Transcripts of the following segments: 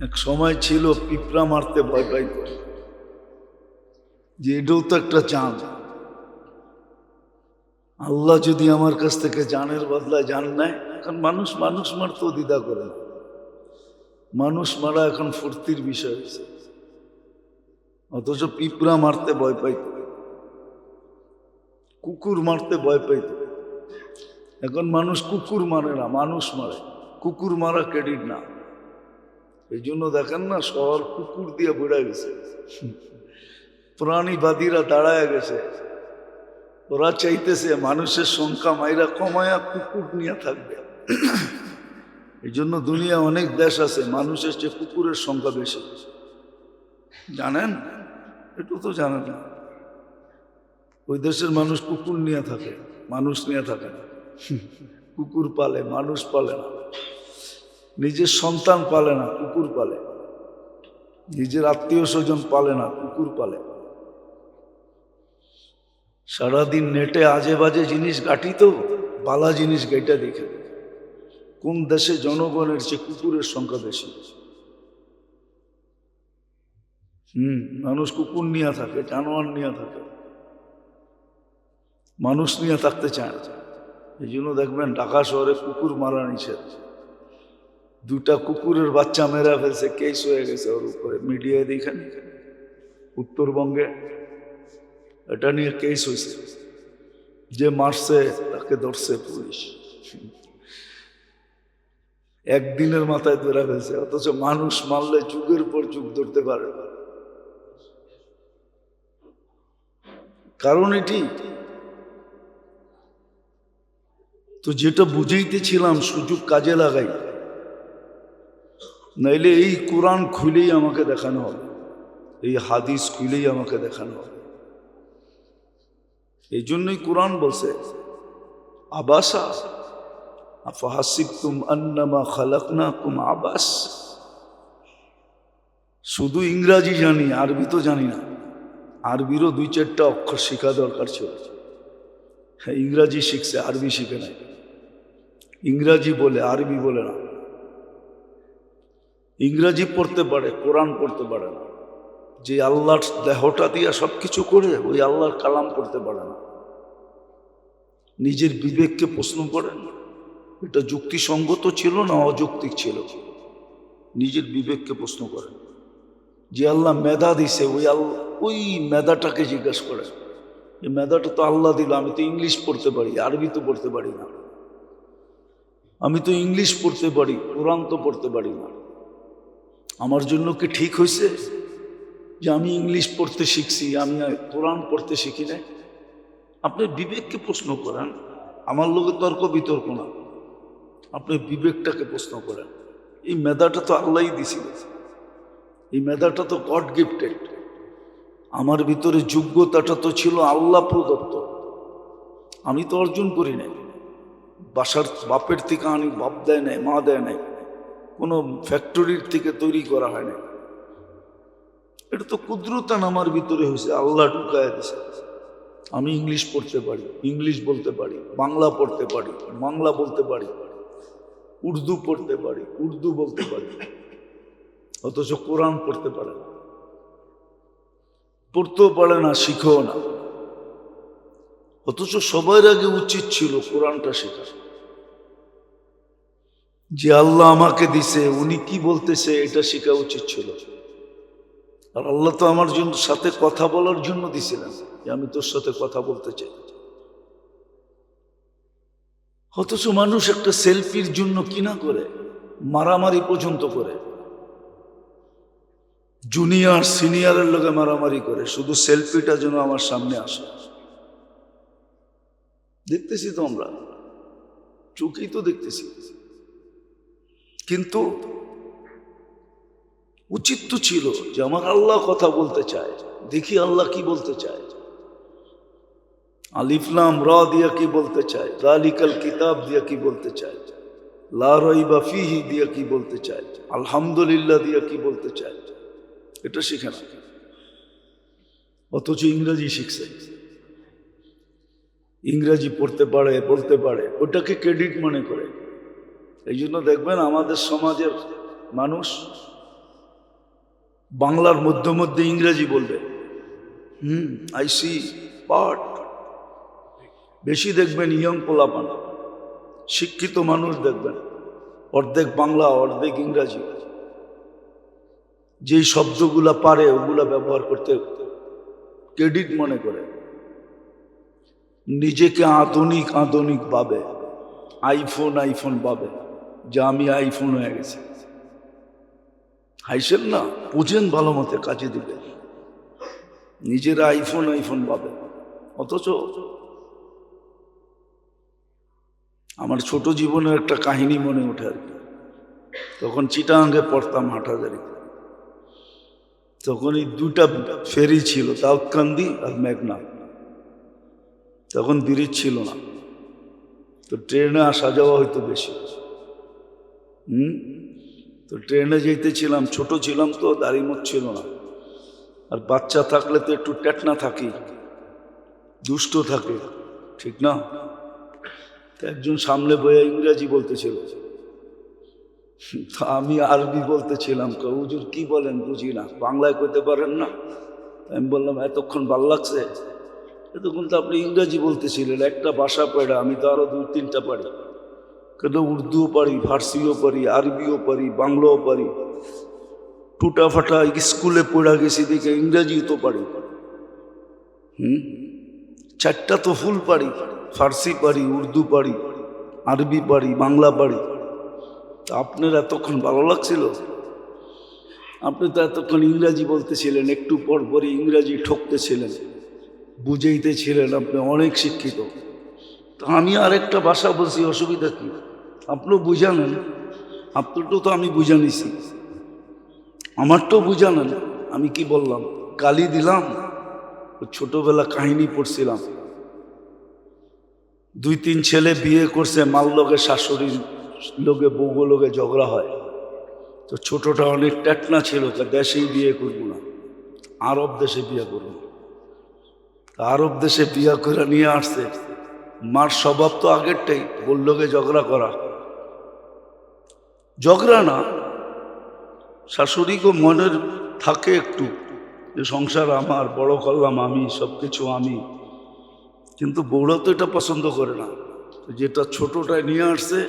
এক সময় ছিল পিঁপড়া মারতে ভয় পাইত, যে এটাও তো একটা জান। আল্লাহ যদি আমার কাছ থেকে জানের বদলায় জান নেয়, এখন মানুষ মানুষ মারতেও দ্বিধা করে না। মানুষ মারা এখন ফুর্তির বিষয় হয়েছে, অথচ পিঁপড়া মারতে ভয় পাইত, কুকুর মারতে ভয় পাইত। এখন মানুষ কুকুর মারে না, মানুষ মারে। কুকুর মারা ক্রেডিট না। এই জন্য দেখেন না, শহর কুকুর দিয়ে বেড়ে গেছে। প্রাণীবাদীরা দাঁড়ায় গেছে, ওরা চাইতেছে মানুষের সংখ্যা মাইরা কমায়া কুকুর নিয়ে থাকবে। এই জন্য দুনিয়া অনেক দেশ আছে মানুষের চেয়ে কুকুরের সংখ্যা বেশি। জানেন? একটু তো জানেন না। ওই দেশের মানুষ কুকুর নিয়ে থাকে, মানুষ নিয়ে থাকে না। কুকুর পালে, মানুষ পালে না। নিজের সন্তান পালে না, কুকুর পালে। নিজের আত্মীয় স্বজন পালে না, কুকুর পালে। সারাদিন নেটে আজে বাজে জিনিস ঘাটি, তো বালা জিনিস গাইটা দেখে কোন দেশে জনগণের চেয়ে কুকুরের সংখ্যা বেশি। মানুষ কুকুর নিয়ে থাকে, জানোয়ার নিয়ে থাকে, মানুষ নিয়ে থাকতে চায় না। এই জন্য দেখবেন ঢাকা শহরে কুকুর মারা নিষেধ। দুটা কুকুরের বাচ্চা মেরা ফেলছে, কেস হয়ে গেছে ওর উপরে, মিডিয়ায় দেখেন। উত্তরবঙ্গে এটা নিয়ে কেস হয়েছে, যে মারছে তাকে ধরছে পুলিশ। একদিনের মাথায় ধরে ফেলছে, অথচ মানুষ মারলে যুগের পর যুগ ধরতে পারে না। কারণ এটি তো, যেটা বুঝাইতেছিলাম, সুযোগ কাজে লাগাই, নাইলে এই কোরআন খুলেই আমাকে দেখানো হবে, এই হাদিস খুলেই আমাকে দেখানো হবে। এই জন্যই কোরআন বলছে, আবাসা আফাহাসিবতুম আন্নামা খালাকনাকুম আবাস। শুধু ইংরাজি জানি, আরবি তো জানি না। আরবিরও 2-4টা অক্ষর শেখা দরকার ছিল। হ্যাঁ, ইংরাজি শিখছে, আরবি শিখে নাই। ইংরাজি বলে, আরবি বলে না। ইংরাজি পড়তে পারে, কোরআন পড়তে পারে না। যে আল্লাহর দেহটা দিয়া সবকিছু করে, ওই আল্লাহর কালাম পড়তে পারে না। নিজের বিবেককে প্রশ্ন করেন, এটা যুক্তিসঙ্গত ছিল না অযৌক্তিক ছিল? নিজের বিবেককে প্রশ্ন করেন। যে আল্লাহ মেধা দিছে, ওই মেধাটাকে জিজ্ঞাসা করেন, এই মেধাটা তো আল্লাহ দিল, আমি তো ইংলিশ পড়তে পারি, আরবি তো পড়তে পারি না। আমি তো ইংলিশ পড়তে পারি, কোরআন তো পড়তে পারি না। আমার জন্য কি ঠিক হয়েছে যে আমি ইংলিশ পড়তে শিখছি, আমি কোরআন পড়তে শিখি নাই? আপনি বিবেককে প্রশ্ন করেন। আমার লোকের তর্ক বিতর্ক না, আপনি বিবেকটাকে প্রশ্ন করেন। এই মেধাটা তো আল্লাহই দিছিল, এই মেধাটা তো গড গিফটেড। আমার ভিতরে যোগ্যতাটা তো ছিল আল্লাহ প্রদত্ত, আমি তো অর্জন করি নাই। বাপের থেকে আনি, বাপ দেয় নাই, মা দেয় নাই, কোনো ফ্যাক্টরির থেকে তৈরি করা হয় নাই। এটা তো কুদরতান আমার ভিতরে হয়েছে, আল্লাহ ঢুকায় দিছে। আমি ইংলিশ পড়তে পারি, ইংলিশ বলতে পারি, বাংলা পড়তে পারি, বাংলা বলতে পারি, উর্দু পড়তে পারি, উর্দু বলতে পারি, অথচ কোরআন পড়তে পারে না। পড়তেও পারে না, শিখেও না। অথচ সবার আগে উচিত ছিল কোরআনটা শেখা। যে আল্লাহ আমাকে দিছে, উনি কি বলতেছে, এটা শেখা উচিত ছিল। আর আল্লাহ তো আমার জন্য সাথে কথা বলার জন্য দিছিলেন, যে আমি তোর সাথে কথা বলতে চাই। অথচ মানুষ একটা সেলফির জন্য কি না করে, মারামারি পর্যন্ত করে। জুনিয়র সিনিয়রের লোকে মারামারি করে, শুধু সেলফিটা যেন আমার সামনে আসে। দেখতেছি তো আমরা, চোখেই তো দেখতেছি। কিন্তু উচিত তো ছিল যে আমার আল্লাহ কথা বলতে চায়, দেখি আল্লাহ কি বলতে চায়। আলিফ লাম রা দিয়া কি বলতে চায়, যালিকাল কিতাব দিয়া কি বলতে চায়, লা রাইবা ফিহি দিয়া কি বলতে চায়, আলহামদুলিল্লাহ দিয়া কি বলতে চায়, এটা শিখে না। অথচ ইংরেজি শিখছে, ইংরেজি পড়তে পারে, বলতে পারে, ওটাকে ক্রেডিট মনে করে। এই জন্য দেখবেন আমাদের সমাজের মানুষ বাংলার মধ্যে মধ্যে ইংরেজি বলবে। আইসি বাট বেশি দেখবেন ইয়ং পোলাপান, শিক্ষিত মানুষ দেখবেন অর্ধেক বাংলা অর্ধেক ইংরাজি। যেই শব্দগুলা পারে ওগুলা ব্যবহার করতে ক্রেডিট মনে করে, নিজেকে আধুনিক আধুনিক ভাবে, আইফোন আইফোন ভাবে যে আমি আইফোন হয়ে গেছে। হাইসেন না, বুঝেন ভালো মতে, কাজে দিবে। নিজেরা আইফোন আইফোন ভাবে, অথচ আমার ছোট জীবনের একটা কাহিনী মনে ওঠে আর কি। তখন চিটাগাঙ্গে পড়তাম হাটহাজারিতে। তখন এই দুটা ফেরি ছিল, দাউদকান্দি আর মেঘনা। তখন ব্রিজ ছিল না, তো ট্রেনে আসা যাওয়া হয়তো বেশি। তো ট্রেনে যেতেছিলাম, ছোট ছিলাম তো, দাড়ি মুখ ছিল না। আর বাচ্চা থাকলে তো একটু টেটনা থাকি, দুষ্ট থাকে, ঠিক না? একজন সামনে বইয়া ইংরাজি বলতেছিল, আমি আরবি বলতেছিলাম। হুজুর কি বলেন বুঝি না, বাংলায় কইতে পারেন না? আমি বললাম এতক্ষণ ভাল লাগছে, এতক্ষণ তো আপনি ইংরাজি বলতেছিলেন, একটা ভাষা পড়া, আমি তো আরো 2-3টা পারি। কেন উর্দুও পারি, ফার্সিও পারি, আরবিও পারি, বাংলাও পারি। টুটা ফাটা স্কুলে পড়া গেছি দেখে ইংরাজিও তো পারি। 4টা তো ফুল পারি, ফার্সি পারি, উর্দু পারি, আরবি পারি, বাংলা পারি। আপনার এতক্ষণ ভালো লাগছিল? আপনি তো এতক্ষণ ইংরাজি বলতেছিলেন, একটু পর পরই ইংরাজি ঠকতেছিলেন, বুঝাইতেছিলেন আপনি অনেক শিক্ষিত। তো আমি আরেকটা ভাষা বলছি, অসুবিধা কি? আপনিও বুঝানেন, আপনারটাও তো আমি বুঝা নিছি, আমারটাও বুঝানেন। আমি কি বললাম? গালি দিলাম? ছোটবেলা কাহিনী পড়ছিলাম, 2-3 ছেলে বিয়ে করছে, মাল লোকে শাশুড়ির লোকে বউ লোকে ঝগড়া হয়। তো ছোটটা অনেক টেটনা ছিল, দেশেই বিয়ে করবো না, আরব দেশে বিয়ে করবো। আরব দেশে বিয়ে করে নিয়ে আসছে। মার স্বভাব তো আগেরটাই, বললোকে ঝগড়া করা। ঝগড়া না, শাশুড়িকে মনের থাকে একটু যে সংসার আমার, বড় করলাম আমি, সবকিছু আমি। কিন্তু বউরা তো এটা পছন্দ করে না। যেটা ছোটটায় নিয়ে আসছে,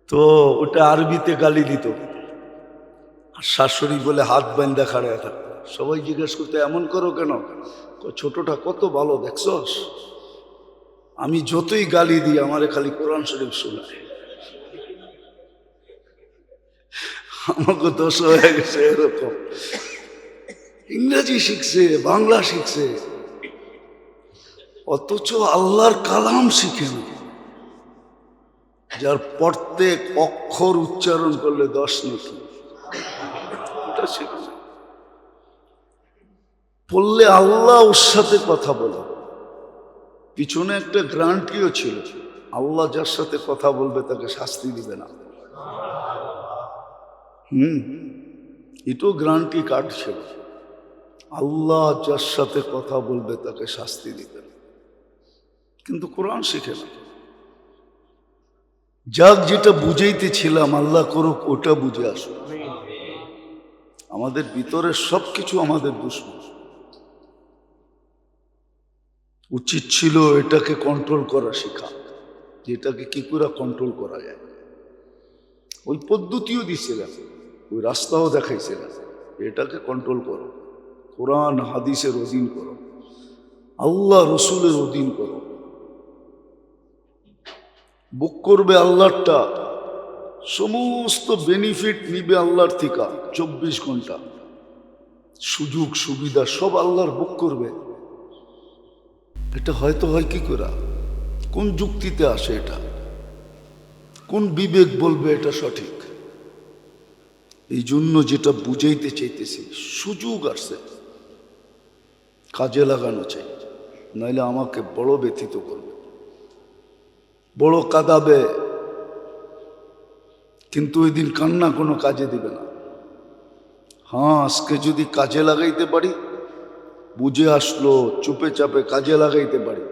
তো ওটা আরবিতে গালি দিত। আর শাশুড়ি বলে হাত বান্ধা খাড়ায় থাকতো। সবাই জিজ্ঞেস করতে এমন করো কেন? ছোটটা কত ভালো দেখছস, আমি যতই গালি দিই আমারে খালি কোরআন শরীফ শোনায়। আমাকে দোষ হয়ে গেছে এরকম, ইংরেজি শিখছে, বাংলা শিখছে, অথচ আল্লাহর কালাম শিখে না। যার প্রত্যেক অক্ষর উচ্চারণ করলে 10 নাকি, এটা শিখছে। বললে আল্লাহ ওর সাথে কথা বলে, পিছনে একটা গ্যারান্টিও ছিল, আল্লাহ যার সাথে কথা বলবে তাকে শাস্তি দিবে না। এটাও গ্যারান্টি কার্ড ছিল, আল্লাহ যার সাথে কথা বলবে তাকে শাস্তি দিবে না। কিন্তু কোরআন শিখে না। যাক, যেটা বুঝাইতেছিলাম, আল্লাহ করুক ওটা বুঝে আসুক। আমাদের ভিতরে সবকিছু আমাদের দুশ্মন। উচিত ছিল এটাকে কন্ট্রোল করা শেখা, যেটাকে কি করে কন্ট্রোল করা যায়। ওই পদ্ধতিও দিছিলেন, ওই রাস্তাও দেখাইছিলেন, এটাকে কন্ট্রোল করো, কোরআন হাদিসের অধীন করো, আল্লাহ রসুলের অধীন করো। বুক করবে আল্লাহরটা, সমস্ত বেনিফিট নিবে আল্লাহর থেকে, 24 ঘন্টা সুযোগ সুবিধা সব আল্লাহর বুক করবে। এটা হয়তো হয় কি করে? কোন যুক্তিতে আসে এটা? কোন বিবেক বলবে এটা সঠিক? এই জন্য যেটা বুঝাইতে চাইতেছি, সুযোগ আসছে, কাজে লাগানো চাই, নাইলে আমাকে বড় ব্যথিত করবে, বড় কাঁদাবে। কিন্তু ওই দিন কান্না কোনো কাজে দিবে না। হ্যাঁ, আজকে যদি কাজে লাগাইতে পারি, বুঝে আসলো, চুপে চাপে কাজে লাগাইতে পারি,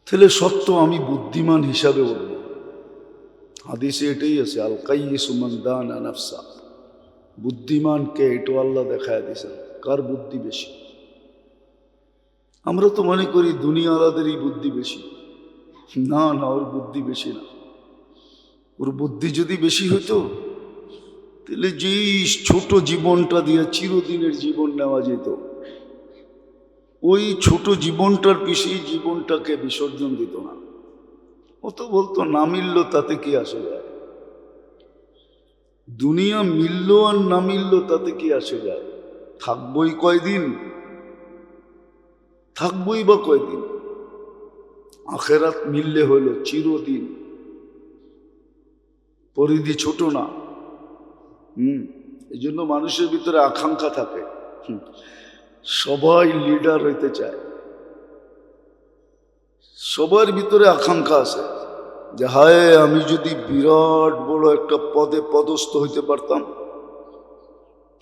তাহলে সত্য আমি বুদ্ধিমান হিসাবে উঠব। হাদিসে এটাই আছে, আল কাইয়িসু মান দানা নাফসা। বুদ্ধিমানকে এটা আল্লাহ দেখায় দিয়েছেন, কার বুদ্ধি বেশি। আমরা তো মনে করি দুনিয়াওয়ালাদেরই বুদ্ধি বেশি। না না, ওর বুদ্ধি বেশি না। ওর বুদ্ধি যদি বেশি হতো তাহলে যেই ছোট জীবনটা দিয়ে চিরদিনের জীবন নেওয়া যেত, ওই ছোট জীবনটার পিছিয়ে জীবনটাকে বিসর্জন দিত না। ও তো বলতো না মিলল তাতে কি আসে যায়, দুনিয়া মিলল আর না মিলল তাতে কি আসে যায়, থাকবই কয়দিন, থাকবই বা কয়দিন। আখেরাত মিললে হইল চিরদিন, পরিধি ছোট না। এই জন্য মানুষের ভিতরে আকাঙ্ক্ষা থাকে, সবাই লিডার হইতে চায়, সবার ভিতরে আকাঙ্ক্ষা আছে যে হায় আমি যদি বিরাট বড় একটা পদে পদস্থ হইতে পারতাম।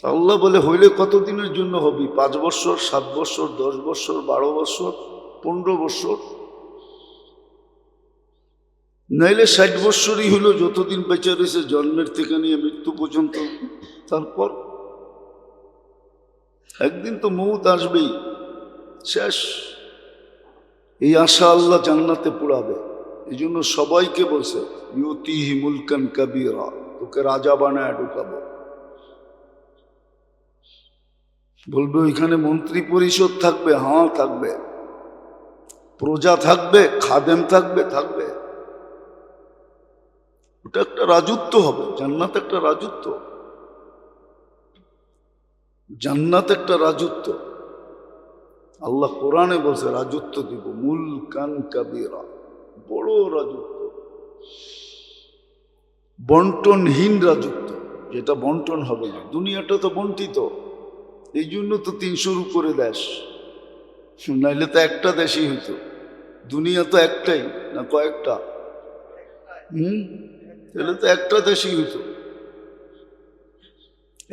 আল্লাহ বলে হইলে কতদিনের জন্য হবি? 5 বছর, 7 বছর, 10 বছর, 12 বছর, 15 বছর, নাইলে 60 বছরই হইল, যতদিন বেঁচে রয়েছে জন্মের থেকে নিয়ে মৃত্যু পর্যন্ত। তারপর একদিন তো মৌত আসবেই, শেষ। এই আশা আল্লাহ জান্নাতে পুরাবে। এই জন্য সবাইকে বলছে ইউতিহি মুলকান কাবীরা, তোকে রাজা বানায় ঢুকাবো। বলবে ওইখানে মন্ত্রী পরিষদ থাকবে, হ্যাঁ থাকবে, প্রজা থাকবে, খাদেম থাকবে, থাকবে। ওটা একটা রাজত্ব হবে, জান্নাত একটা রাজত্ব, জান্নাত একটা রাজত্ব। আল্লাহ কোরআনে বলছে রাজত্ব দিব, মুলকান কাবীরা, বড় রাজত্ব, বন্টনহীন রাজত্ব, যেটা বন্টন হবে না। দুনিয়াটা তো বন্টিত, এই জন্য তো 300-র উপরে দেশ, নাইলে তো একটা দেশই হইতো। দুনিয়া তো একটাই না কয়েকটা? তাহলে তো একটা দেশই হইতো।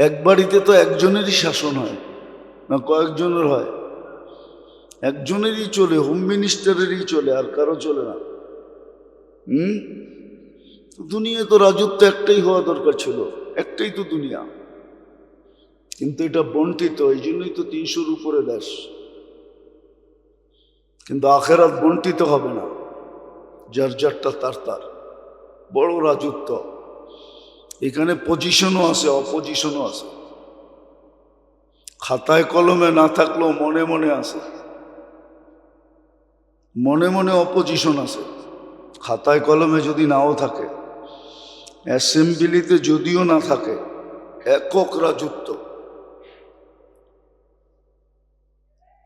এক বাড়িতে তো একজনেরই শাসন হয় না কয়েকজনের হয়? একজনেরই চলে, হোম মিনিস্টারেরই চলে, আর কারো চলে না। দুনিয়া তো রাজত্ব একটাই হওয়া দরকার ছিল, একটাই তো দুনিয়া, কিন্তু এটা বন্টিত, এই জন্যই তো 300-র উপরে দেশ। কিন্তু আখেরাত বন্টিত হবে না, যার যারটা তার তার, বড় রাজত্ব। এখানে পজিশনও আছে, অপজিশনও আছে, খাতায় কলমে না থাকলেও মনে মনে আছে, মনে মনে অপোজিশন আছে। খাতায় কলমে যদি নাও থাকে, অ্যাসেম্বলিতে যদিও না থাকে, একক রাজত্ব,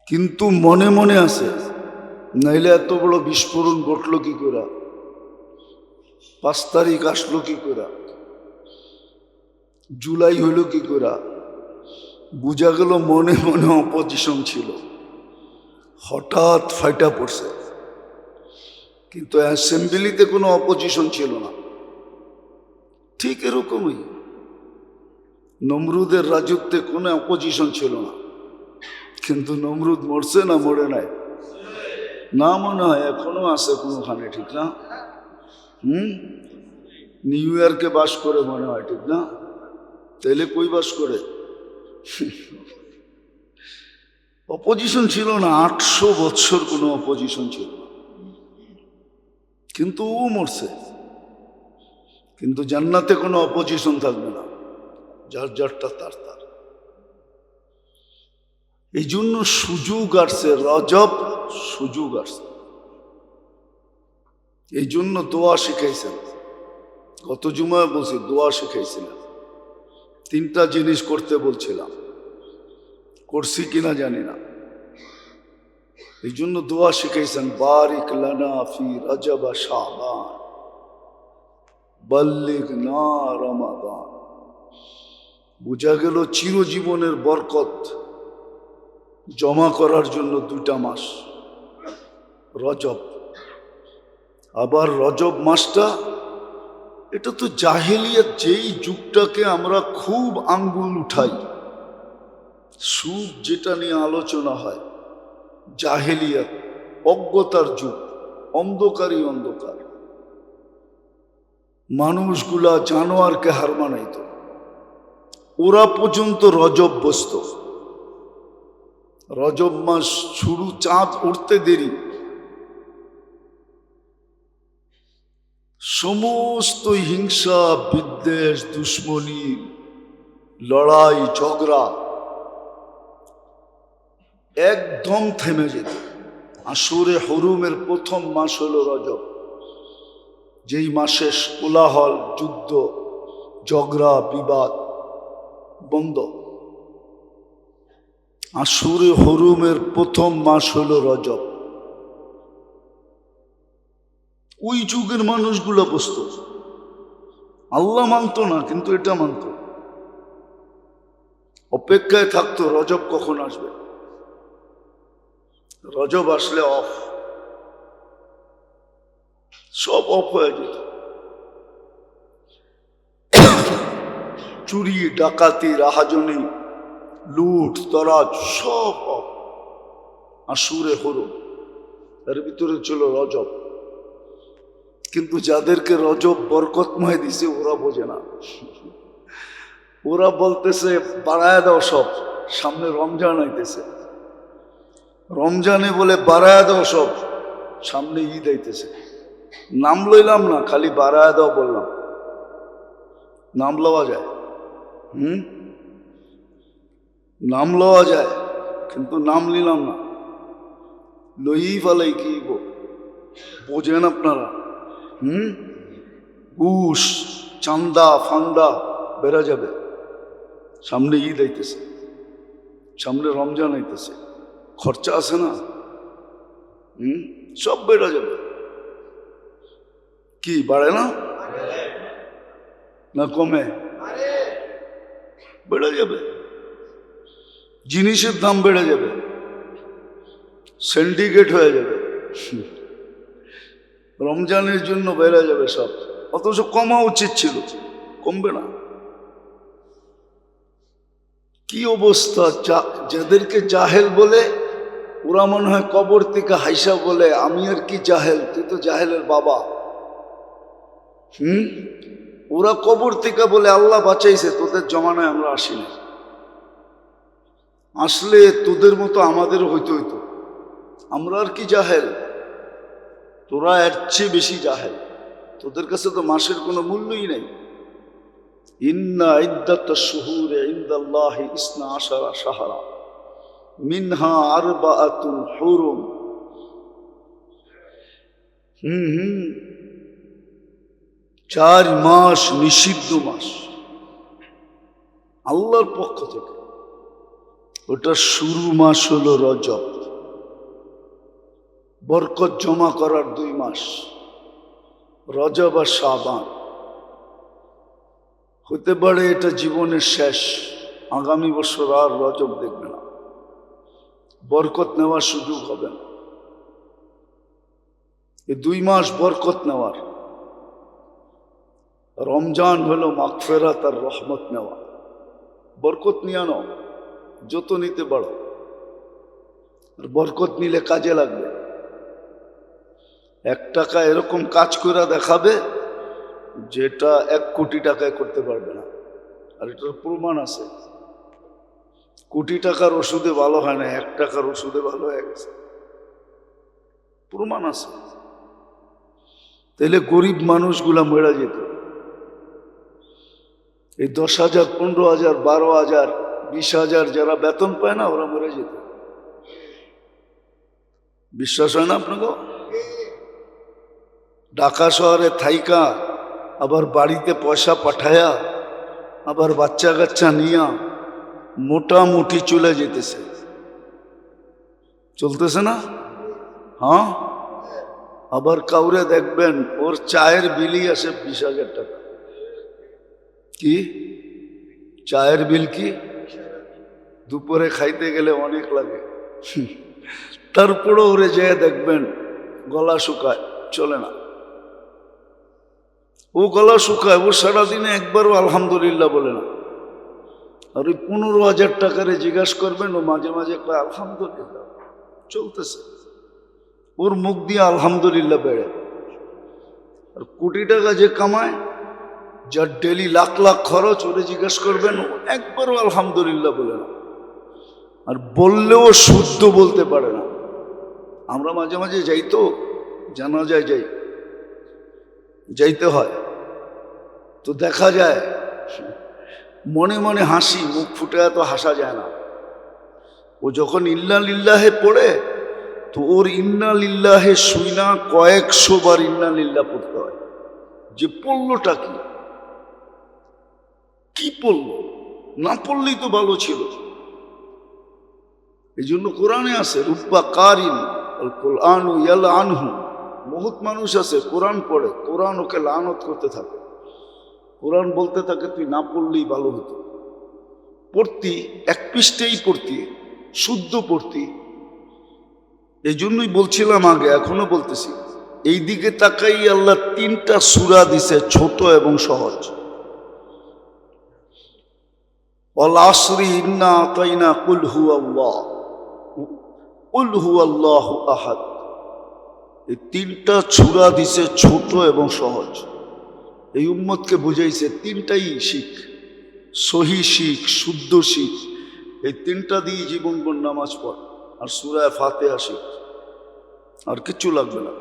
কিন্তু মনে মনে আছে। নাইলে এত বড় বিস্ফোরণ ঘটলো কি করে? 5 তারিখ আসলো কি করে? জুলাই হইল কি করে? বোঝা গেল মনে মনে অপোজিশন ছিল, হঠাৎ ফাইটা পড়ছে। কিন্তু অ্যাসেম্বলিতে কোনো অপোজিশন ছিল না। ঠিক এরকমই নমরুদের রাজত্বে কোনো অপোজিশন ছিল না, কিন্তু নমরুদ মরছে না মরে নাই? না, মনে হয় এখনো আছে কোনোখানে, ঠিক না? নিউ ইয়র্কে বাস করে মনে হয়, ঠিক না? তাইলে কই বাস করে? অপোজিশন ছিল না, 800 বছর কোনো অপোজিশন ছিল না, কিন্তু ও মরছে। কিন্তু জান্নাতে কোনো অপোজিশন থাকবে না, যার যারটা তার তার। এই জন্য সুযোগ আসছে, রজব সুযোগ আসছে। এই জন্য দোয়া শিখাইছেন, গত জুমায় বলছি দোয়া শিখাইছিলাম। 3টা জিনিস করতে বলছিলাম, করছি কিনা জানি না। এই জন্য দোয়া শিখাইছেন, বারিক লানা ফি রজব শাবান বাল্লিগনা রমাদান। বোঝা গেল চিরজীবনের বরকত জমা করার জন্য 2টা মাস, রজব। আবার রজব মাসটা, এটা তো জাহেলিয়াত, যেই যুগটাকে আমরা খুব আঙ্গুল উঠাই, সুদ যেটা নিয়ে আলোচনা হয়, জাহেলিয়াত, অজ্ঞতার যুগ, অন্ধকারই অন্ধকার। মানুষগুলা জানোয়ারকে হার মানাইত, ওরা পর্যন্ত রজব বসত। রজব মাস শুরু, চাঁদ উঠতে দেরি, সমস্ত হিংসা বিদ্বেষ দুশ্মনী লড়াই ঝগড়া একদম থেমে যেত। আশুরে হরুমের প্রথম মাস হলো রজব, যেই মাসে কোলাহল যুদ্ধ ঝগড়া বিবাদ বন্ধ। আশুরে হরুমের প্রথম মাস হলো রজব। ওই যুগের মানুষগুলো বসত, আল্লাহ মানত না কিন্তু এটা মানত, অপেক্ষায় থাকতো রজব কখন আসবে। রজব আসলে অফ, সব অফ হয়ে যেত। চুরি ডাকাতি রাহাজনি লুট তরাজ সব অফ। আশুরে হরুম এর ভিতরে ছিল রজব। কিন্তু যাদেরকে রজব বরকতময় দিছে ওরা বোঝে না। ওরা বলতেছে বাড়ায় দাও সব, সামনে রমজান আইতেছে। রমজানে বলে বাড়ায় দাও সব, সামনে ঈদ আইতেছে। নাম লইলাম না, খালি বাড়ায় দাও বললাম। নাম লওয়া যায়, নাম লওয়া যায়, কিন্তু নাম নিলাম না। লই ফালাই কি বোঝেন আপনারা? ঘুষ চান্দা ফান্দা বেড়া যাবে। সামনে ঈদ আইতেছে, সামনে রমজান আইতেছে, খরচা আছে না, সব বেড়া যাবে। কি বাড়ে না, না কমে? বেড়ে যাবে। জিনিসের দাম বেড়ে যাবে, সিন্ডিকেট হয়ে যাবে, রমজানের জন্য বেড়ে যাবে সব। অথচ কমা উচিত ছিল, কমবে না। কি অবস্থা! যাদেরকে জাহেল বলে ওরা মনে হয় কবর থেকে হাইসা বলে আমি আর কি জাহেল, তুই তো জাহেলের বাবা। ওরা কবর থেকে বলে আল্লাহ বাঁচাইছে, তোদের জমানায় আমরা আসিনি। আসলে তোদের মতো আমাদেরও হইতে হইতো। আমরা আর কি জাহেল, তোরা এর চেয়ে বেশি জাহেল। তোদের কাছে তো মাসের কোনো মূল্যই নেই। ইন্না ইদ্দাতাশ শুহুরি ইনদাল্লাহি 12 শাহরা মিনহা আরবাআতুন হুরুম। 4 মাস নিষিদ্ধ মাস আল্লাহর পক্ষ থেকে। ওটা শুরু মাস হলো রজব, বরকত জমা করার 2 মাস, রজব আর শাবান। হতে পারে এটা জীবনের শেষ, আগামী বছর আর রজব দেখবে না, বরকত নেওয়ার সুযোগ হবে না। এই 2 মাস বরকত নেওয়ার। রমজান হলো মাগফিরাত আর রহমত নেওয়া। বরকত নিয়ে নাও, যত নিতে পারো, আর বরকত নিলে কাজে লাগবে। 1 টাকা এরকম কাজ করে দেখাবে যেটা 1 কোটি টাকায় করতে পারবে না। আর এটার প্রমাণ আছে। কোটি টাকার ওষুধে ভালো হয় না, 1 টাকার ওষুধে ভালো হয়ে গেছে, প্রমাণ আছে। তাহলে গরিব মানুষগুলা মরে যেত। এই 10,000 15,000 12,000 20,000 যারা বেতন পায় না, ওরা মরে যেত। বিশ্বাস হয় না আপনাকে? ঢাকা শহরে থাইকা আবার বাড়িতে পয়সা পাঠায়া আবার বাচ্চা কাচ্চা নিয়া মোটামুটি চলে যেতেছে, চলতেছে না? হ্যাঁ। আবার কাউরে দেখবেন ওর চায়ের বিলই আসে 20,000 টাকা। কি চায়ের বিল? কি দুপুরে খাইতে গেলে অনেক লাগে, তারপরও ওরে যেয়ে দেখবেন গলা শুকায়, চলে না। ও গলা শুকায়, ও সারাদিনে একবারও আলহামদুলিল্লাহ বলে না। আর ওই 15,000 টাকারে জিজ্ঞাসা করবেন, ও মাঝে মাঝে কয় আলহামদুলিল্লাহ, চলতেছে। ওর মুখ দিয়ে আলহামদুলিল্লাহ বেড়ে। আর কোটি টাকা যে কামায়, যার ডেলি লাখ লাখ খরচ, ওরে জিজ্ঞেস করবেন, একবারও আলহামদুলিল্লাহ বলে না, আর বললেও শুদ্ধ বলতে পারে না। আমরা মাঝে মাঝে যাই তো, জানাজায় যাইতে হয়, তো দেখা যায় মনে মনে হাসি, মুখ ফুটে এত হাসা যায় না। ও যখন ইন্না লিল্লাহে পড়ে, তো ওর ইন্না লিল্লাহে শুইনা কয়েকশো বার ইন্না লিল্লাহ পড়তে হয়, যে পড়লোটা কি পড়লো, না পড়লেই তো ভালো ছিল। এই জন্য কোরআনে আছে রুব্বা কারিন আল কুরআন ইয়াল আনহু, বহুত মানুষ আছে কোরআন পড়ে, কোরআন ওকে লানত করতে থাকে, কোরআন বলতে থাকে তুই না পড়লেই ভালো হতো। পড়তি, এক পৃষ্ঠেই পড়তি, শুদ্ধ পড়তি। এই জন্যই বলছিলাম আগে, এখনো বলতেছি, এই দিকে তাকাই আল্লাহ 3টা সূরা দিছে, ছোট এবং সহজ। ওয়াল আসরি ইন্না আতাইনা কুল হুয়াল্লাহু আহাদ। এই 3টা সূরা দিছে ছোট এবং সহজ। এই উম্মতকে বুঝাইছে 3টাই শিখ, সহি শিখ, শুদ্ধ শিখ। এই 3টা দিয়ে জীবনভর নামাজ পড়, আর সূরা ফাতিহা শিখ, আর কিচ্ছু লাগবে না।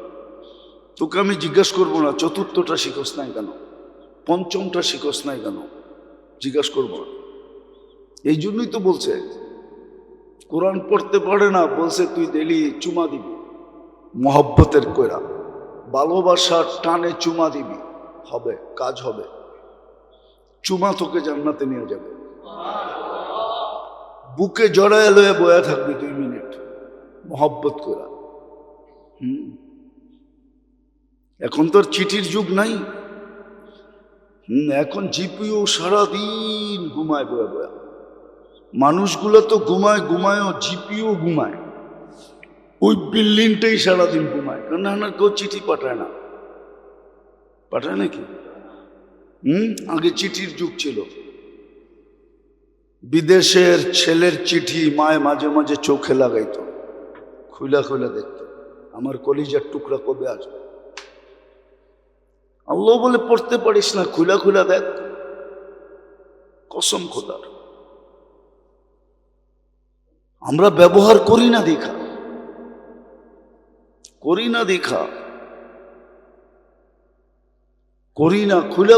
তোকে আমি জিজ্ঞেস করবো না 4টা শিখোস নাই কেন, 5টা শিখোস নাই কেন, জিজ্ঞেস করবো না। এই জন্যই তো বলছে কোরআন পড়তে পারে না, বলছে তুই ডেলি চুমা দিবি, মহব্বতের কইরা, ভালোবাসার টানে চুমা দিবি, হবে, কাজ হবে। চুমা তোকে জান্নাতে নিয়ে যাবে। বুকে জড়ায় লয়ে বয়া থাকবি 2 মিনিট মহব্বত করা। এখন তোর চিঠির যুগ নাই। এখন জিপিও সারাদিন ঘুমায় বয়া বয়া। মানুষগুলো তো ঘুমায়ও জিপিও ঘুমায়, ওই বিল্ডিংটাই সারাদিন ঘুমায়, কারণ না কেউ চিঠি পাঠায় নাকি? আগে চিঠির যুগ ছিল। বিদেশের ছেলের চিঠি মায়ে মাঝে মাঝে চোখে লাগাইতো, খুলা দেখত, আমার কলিজার টুকরা কবে আসবে। আল্লাহ বলে পড়তে পারিস না, খুলা দেখ, কসম খোদার। আমরা ব্যবহার করি না দেখা,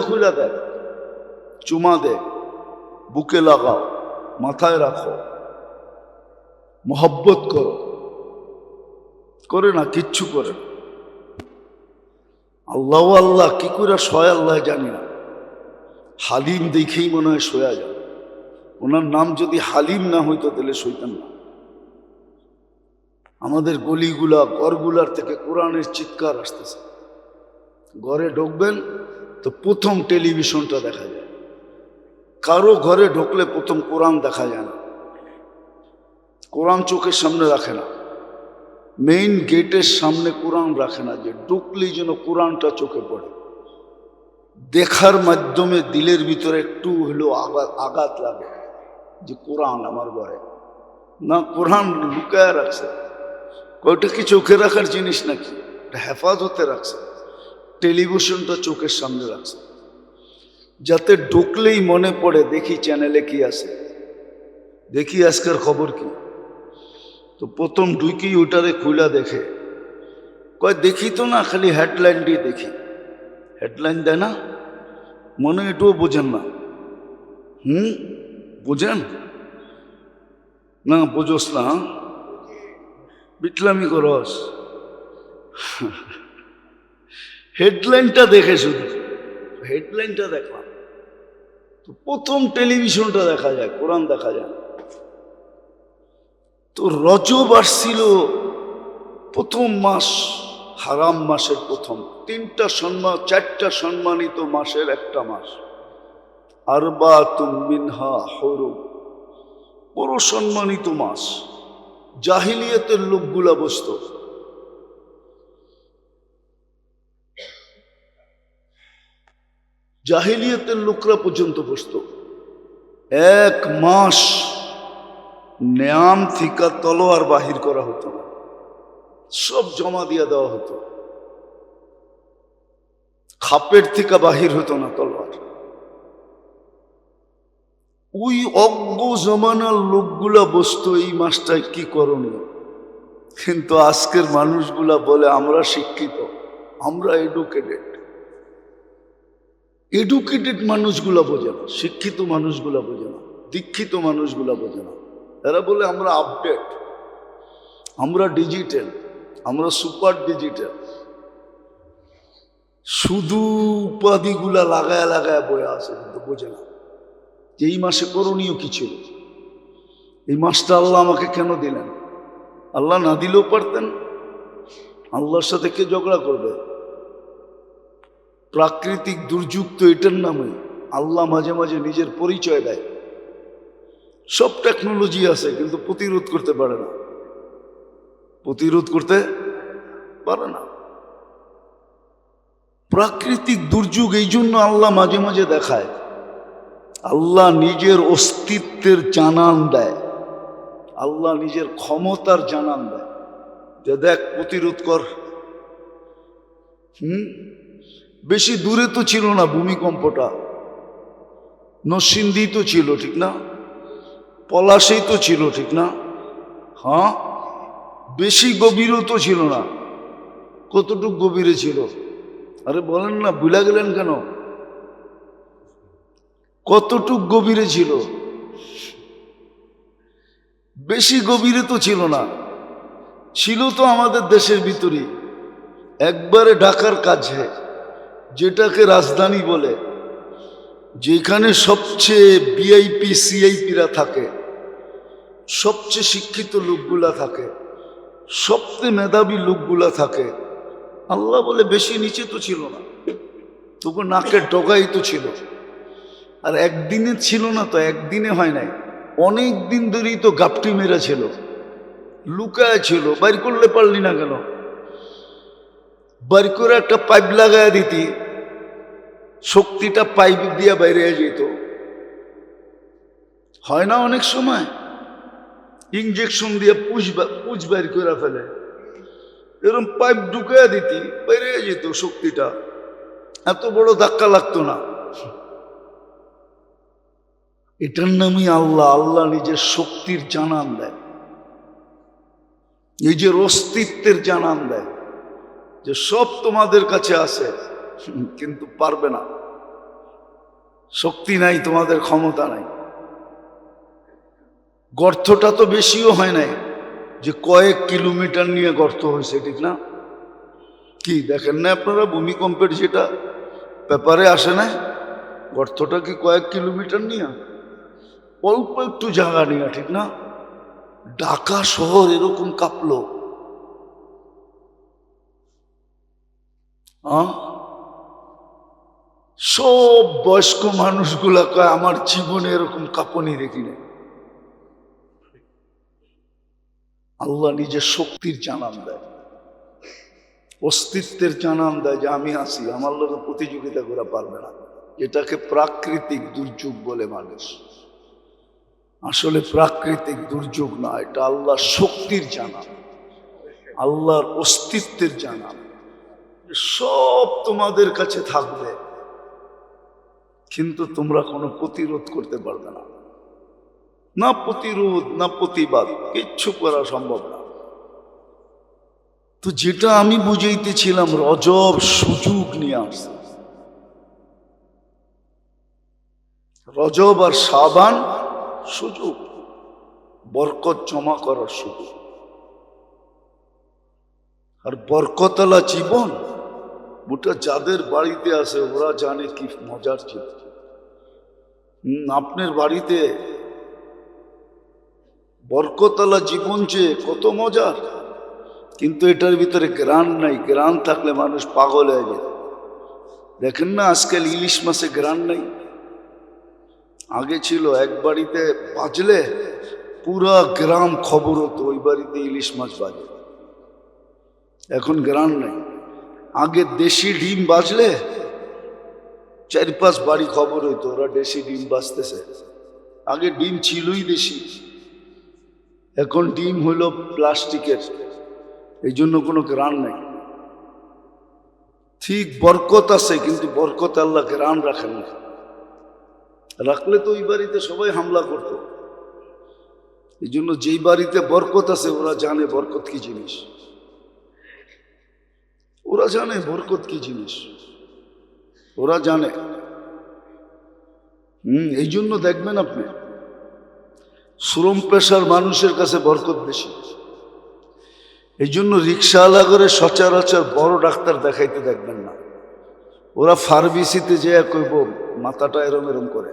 খুলা দেখ, চুমা দে, বুকে লাগাও, মাথায় রাখো, মোহব্বত করে না, কিচ্ছু করে না। আল্লাহ কি করে শয় আল্লাহ জানি না, হালিম দেখেই মনে হয় শোয়া যায়। ওনার নাম যদি হালিম না হইতো তাহলে শৈতান না। আমাদের গলিগুলা ঘরগুলার থেকে কোরআনের চিৎকার আসতেছে। ঘরে ঢুকবেন তো প্রথম টেলিভিশনটা দেখা যায়, কারো ঘরে ঢুকলে প্রথম কোরআন দেখা যায় না, কোরআন চোখের সামনে রাখে না, মেইন গেটের সামনে কোরআন রাখে না, যে ঢুকলেই যেন কোরআনটা চোখে পড়ে। দেখার মাধ্যমে দিলের ভিতরে একটু হলেও আঘাত লাগে যে কোরআন আমার ঘরে না, কোরআন লুকায় রাখছে। ওইটা কি চোখে রাখার জিনিস নাকি? হেফাজতে রাখছে। টেলিভিশনটা চোখের সামনে রাখছে, যাতে ঢুকলেই মনে পড়ে দেখি চ্যানেলে কি আছে, দেখি আজকের খবর কি। তো প্রথম ঢুকি ওটারে খুলা দেখে, কয় দেখি তো না, খালি হেডলাইন দিয়ে দেখি। হেডলাইন দেয় না, মনে এটুও বোঝেন না। বোঝেন না? বোঝোস না, বিটলামি করস। হেডলাইনটা দেখে, শুধু হেডলাইনটা দেখলাম। তো প্রথম টেলিভিশনটা দেখা যায়, কোরআন দেখা যায়। তো রজব আসছিল, প্রথম মাস, হারাম মাসের প্রথম। 4টা সম্মানিত মাসের একটা মাস। আরবাতুম মিনহা হুরুম, বড় সম্মানিত মাস। জাহিলিয়াতের লোকগুলা বসত, জাহিলিয়াতের লোকরা পর্যন্ত বসত। 1 মাস নেয়াম থিকা তলোয়ার বাহির করা হতো না, সব জমা দিয়ে দেওয়া হতো। খাপের থেকে বাহির হতো না তলোয়ার। ওই অজ্ঞ জমানার লোকগুলা বসতো এই মাসটায় কি করণীয়। কিন্তু আজকের মানুষগুলা বলে আমরা শিক্ষিত, আমরা এডুকেটেড। এডুকেটেড মানুষগুলা বোঝে না, শিক্ষিত মানুষগুলা বোঝে না, দীক্ষিত মানুষগুলা বোঝে না। এরা বলে আমরা আপডেট, আমরা ডিজিটাল, আমরা সুপার ডিজিটাল। শুধু উপাধিগুলা লাগায় লাগায় বয়ে আসে, কিন্তু বোঝে না যে এই মাসে করণীয় কি ছিল। এই মাসটা আল্লাহ আমাকে কেন দিলেন? আল্লাহ না দিলেও পারতেন। আল্লাহর সাথে কে ঝগড়া করবে? প্রাকৃতিক দুর্যোগ তো এটার নামে আল্লাহ মাঝে মাঝে নিজের পরিচয় দেয়। সব টেকনোলজি আছে, কিন্তু প্রতিরোধ করতে পারে না, প্রতিরোধ করতে পারে না। প্রাকৃতিক দুর্যোগ এই জন্য আল্লাহ মাঝে মাঝে দেখায়। আল্লাহ নিজের অস্তিত্বের জানান দেয়, আল্লাহ নিজের ক্ষমতার জানান দেয় যে দেখ প্রতিরোধ কর। বেশি দূরে তো ছিল না ভূমিকম্পটা, নরসিংদী তো ছিল, ঠিক না? পলাশেই তো ছিল, ঠিক না? হ্যাঁ, বেশি গভীরও তো ছিল না। কতটুক গভীরে ছিল? আরে বলেন না, ভুলে গেলেন কেন? কতটুক গভীরে ছিল? বেশি গভীরে তো ছিল না, ছিল তো আমাদের দেশের ভিতরে, একবারে ঢাকার কাছে, যেটাকে রাজধানী বলে, যেখানে সবচেয়ে ভিআইপি সিআইপিরা থাকে, সবচেয়ে শিক্ষিত লোকগুলা থাকে, সবচেয়ে মেধাবী লোকগুলা থাকে। আল্লাহ বলে বেশি নিচে তো ছিল না, তবু নাকের ডগাই তো ছিল। আর একদিনে ছিল না তো, একদিনে হয় নাই, অনেক দিন ধরেই তো গাপটি মেরা ছিল, লুকায় ছিল। বাইর করলে পারলি না কেন? বাইর করে একটা পাইপ লাগায় দিতি, শক্তিটা পাইপ দিয়ে বাইরে যেত। হয় না অনেক সময় ইঞ্জেকশন দিয়ে পুষ বাইর করে ফেলে, এরকম পাইপ ঢুকায় দিতি, বাইরে যেত শক্তিটা, এত বড় ধাক্কা লাগতো না। এটার নামই আল্লাহ। আল্লাহ নিজের শক্তির জানান দেয়, নিজের অস্তিত্বের জানান দেয় যে সব তোমাদের কাছে আছে, কিন্তু পারবে না, শক্তি নাই, তোমাদের ক্ষমতা নাই। গর্তটা তো বেশিও হয় নাই, যে কয়েক কিলোমিটার নিয়ে গর্ত হয়েছে, ঠিক না? কি দেখেন না আপনারা ভূমিকম্পের যেটা পেপারে আসে না, গর্তটা কি কয়েক কিলোমিটার নিয়ে, অল্প একটু জায়গা নিয়ে, ঠিক না? ঢাকা শহর এরকম কাঁপলো। সব বয়স্ক মানুষগুলা কয় আমার জীবনে এরকম কাঁপনি দেখি না। আল্লাহ নিজের শক্তির জানান দেয়, অস্তিত্বের জানান দেয় যে আমি আছি, আমার লোকের প্রতিযোগিতা করা পারবে না। এটাকে প্রাকৃতিক দুর্যোগ বলে মানুষ। আসলে প্রাকৃতিক দুর্যোগ না, এটা আল্লাহর শক্তির জানান, আল্লাহর অস্তিত্বের জানান। সব তোমাদের কাছে থাকবে, কিন্তু তোমরা কোনো প্রতিরোধ করতে পারবে না। না প্রতিরোধ, না প্রতিবাদ, কিচ্ছু করা সম্ভব না। তো যেটা আমি বুঝাইতেছিলাম, রজব সুযোগ নিয়ে আসছে। রজব আর শাবান সুযোগ, বরকত জমা করার সুযোগ। আর বরকতওয়ালা জীবন ওটা যাদের বাড়িতে আছে ওরা জানে কি মজার ছিল। আপনার বাড়িতে বরকতওয়ালা জীবন যে কত মজার, কিন্তু এটার ভিতরে গ্রান নাই। গ্রান থাকলে মানুষ পাগল হয়ে যায়। দেখেন না আজকাল ইলিশ মাছে গ্রান নাই। আগে ছিল এক বাড়িতে বাজলে পুরা গ্রাম খবর হতো ওই বাড়িতে ইলিশ মাছ বাজে। এখন গ্রান নাই। আগে দেশি ডিম বাজলে 4-5 বাড়ি খবর হইতো ওরা দেশি ডিম বাজতেছে। আগে ডিম ছিলই দেশি, এখন ডিম হইল প্লাস্টিকের, এই জন্য কোনো গ্রান নাই। ঠিক বরকত আছে, কিন্তু বরকত আল্লাহ গ্রান রাখেন না। রাখলে তো ওই বাড়িতে সবাই হামলা করত। এই জন্য যেই বাড়িতে বরকত আছে ওরা জানে বরকত কি জিনিস, ওরা জানে বরকত কি জিনিস, ওরা জানে। এই জন্য দেখবেন আপনি শ্রম পেশার মানুষের কাছে বরকত বেশি। এই জন্য রিক্সাওয়ালা করে সচরাচর বড় ডাক্তার দেখাইতে দেখবেন না। ওরা ফার্মেসিতে যে কইব মাথাটা এরম এরম করে,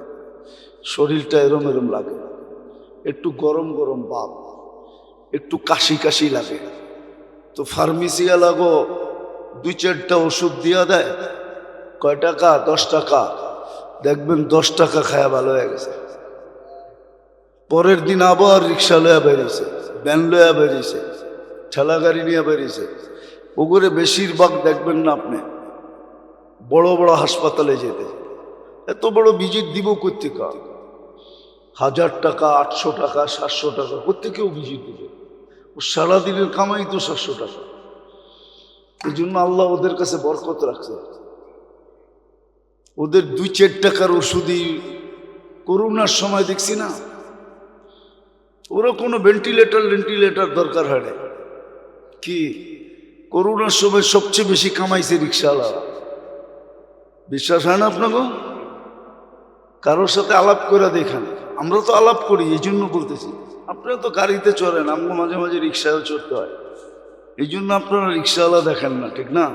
শরীরটা এরম এরম লাগে, একটু গরম গরম ভাব, একটু কাশি কাশি লাগে, তো ফার্মেসিওয়ালা গো 2-4টা ওষুধ দিয়া দেয়। কয় টাকা? 10 টাকা। দেখবেন 10 টাকা খায়া ভালো হয়ে গেছে। পরের দিন আবার রিক্সা লয়া বেরিয়েছে, ভ্যান লয়া বেরিয়েছে, ঠেলা গাড়ি নিয়ে বেরিয়েছে। ওগুলো বেশিরভাগ দেখবেন না আপনি বড় বড় হাসপাতালে যেতে। এত বড় ভিজিট দিব কোত্থেকে? 1000 টাকা, 800 টাকা, 700 টাকা কোত্থেকেও ভিজিট দিবে। ও সারাদিনের কামাই তো 700 টাকা। এই জন্য আল্লাহ ওদের কাছে বরকত রাখছে। ওদের 2-4 টাকার ওষুধই করোনার সময় দেখছি না, ওরা কোনো ভেন্টিলেটর দরকার হয় না। কি করোনার সময় সবচেয়ে বেশি কামাইছে রিক্সাওয়ালা। বিশ্বাস হয় না আপনাকে? কারোর সাথে আলাপ করে দেখান। আমরা তো আলাপ করি, এই জন্য বলতেছি। আপনারা তো গাড়িতে চড়েন, আমাকে মাঝে মাঝে রিক্সায়ও চড়তে হয়, এই জন্য আপনারা রিক্সাওয়ালা দেখেন না, ঠিক না?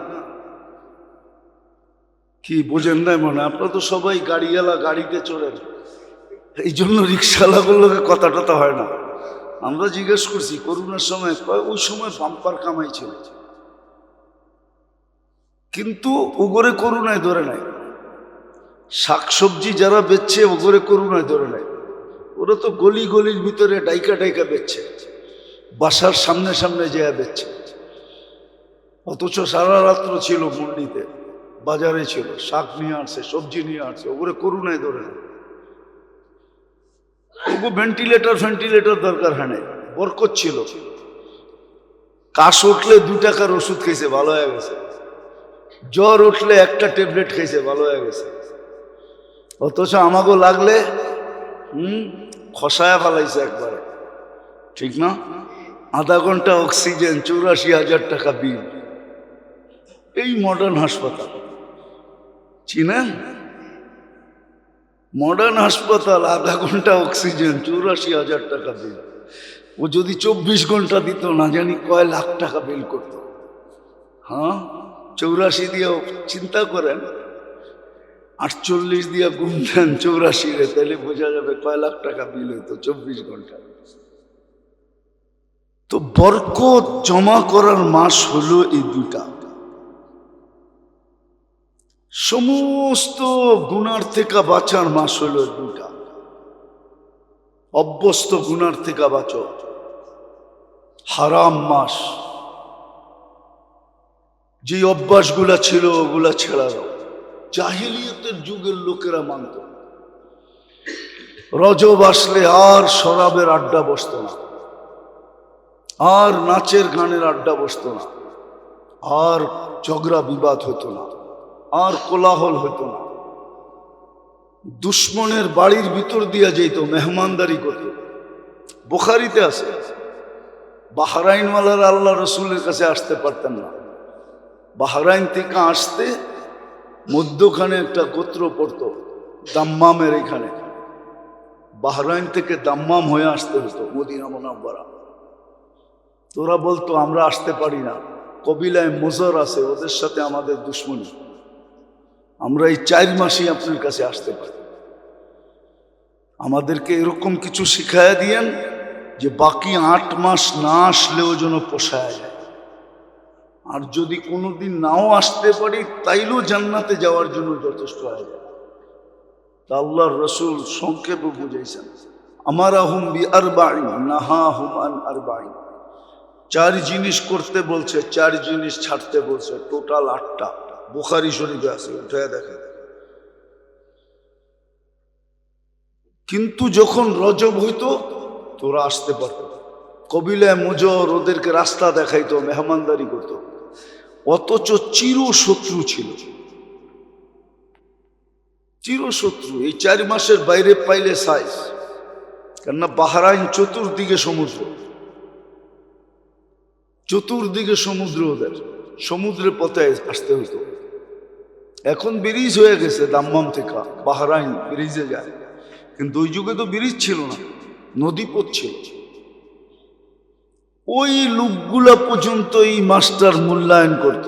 কি বোঝেন নাই মনে? আপনারা তো সবাই গাড়িওয়ালা, গাড়িতে চড়েন, এই জন্য রিক্সাওয়ালাগুলোকে কথা টথা হয় না। আমরা জিজ্ঞেস করছি করোনার সময়, ওই সময় বাম্পার কামাই ছিল, কিন্তু ওগরে করোনায় ধরে নাই। শাকসবজি যারা বেচছে ওগরে করোনায় ধরে নাই। ওরা তো গলি গলির ভিতরে ডাইকা ডাইকা বেচছে, বাসার সামনে সামনে যেয়া বেচছে। অথচ সারা রাত্র ছিল মন্ডিতে, বাজারে ছিল, শাক নিয়ে আসছে, সবজি নিয়ে আসছে, ওগরে করোনায় ধরে নাই। ওগো ভেন্টিলেটর দরকার হয় নাই, বরকত ছিল। কাশ উঠলে 2 টাকার ওষুধ খেয়েছে, ভালো হয়ে গেছে। জ্বর উঠলে 1টা ট্যাবলেট খেয়েছে, ভালো হয়ে গেছে। অথচ আমাকে লাগলে খসায়া ফেলাইছে একবারে, ঠিক না? আধা ঘন্টা অক্সিজেন, 84,000 টাকা বিল। এই মডার্ন হাসপাতাল চিনেন? মডার্ন হাসপাতাল, আধা ঘন্টা অক্সিজেন, 84,000 টাকা বিল। ও যদি 24 ঘন্টা দিত না জানি কয় লাখ টাকা বিল করত। হ্যাঁ, 84 দিয়ে চিন্তা করেন, 48 দিয়ে গুণ দেন 84 রে, তাহলে বোঝা যাবে কয় লাখ টাকা বিল হইতো 24 ঘন্টা। তো বরকত জমা করার মাস হলো এই 2টা। সমস্ত গুনার থেকে বাঁচার মাস হলো 2টা। অভ্যস্ত গুনার থেকে বাঁচো, হারাম মাস। যে অভ্যাসগুলা ছিল ওগুলা ছেড়া দাও। জাহিলিয়তের যুগের লোকেরা মানত রজব আসলে আর শরাবের আড্ডা বসতো না, আর নাচের গানের আড্ডা বসতো না, আর ঝগড়া বিবাদ হতো না, আর কোলাহল হতো না। দুশ্মনের বাড়ির ভিতর দিয়া যেত, মেহমানদারি করত। বুখারীতে আছে, বাহরাইনওয়ালারা আল্লাহ রসুলের কাছে আসতে পারতেন না। বাহরাইন থেকে আসতে মধ্যখানে একটা গোত্র পড়তো, দাম্মামের এখানে। বাহরাইন থেকে দাম্মাম হয়ে আসতে হতো মদিনা মুনাওয়ারা। তোরা বলতো আমরা আসতে পারি না, কবিলায় মুজর আছে, ওদের সাথে আমাদের দুশ্মনী, আমরা এই 4 মাসই আপনার কাছে আসতে পারি। আমাদেরকে এরকম কিছু শিখাইয়া দিয়েন যে বাকি 8 মাস না আসলেও যেন পোষায় যায়। আর যদি কোনোদিন নাও আসতে পারি তাইলেও জান্নাতে যাওয়ার জন্য যথেষ্ট হয়ে যায়। আল্লাহর রসুল সংক্ষেপে বুঝাইছেন, আমারাহুম বিআরবাইন নাহাহুম আন আরবাইন। 4 জিনিস করতে বলছে, 4 জিনিস ছাড়তে বলছে, টোটাল 8টা। বুখারী শরীফে আছে, উঠে দেখে। কিন্তু যখন রজব হইতো তোরা আসতে পারত। কবিলায় মুজর ওদেরকে রাস্তা দেখাইতো, মেহমানদারি করত, অথচ চির শত্রু ছিল। চিরশত্রু। এই 4 মাসের বাইরে পাইলে সাইজ, কেননা বাহরাইন চতুর্দিকে সমুদ্র, চতুর্দিকে সমুদ্র, ওদের সমুদ্রের পথে আসতে হতো। এখন ব্রিজ হয়ে গেছে, দাম্মাম থেকে বাহরাইন ব্রিজে যায়, কিন্তু ওই যুগে তো ব্রিজ ছিল না, নদীপথ ছিল। ওই লোকগুলা পর্যন্ত এই মাস্টার মূল্যায়ন করত।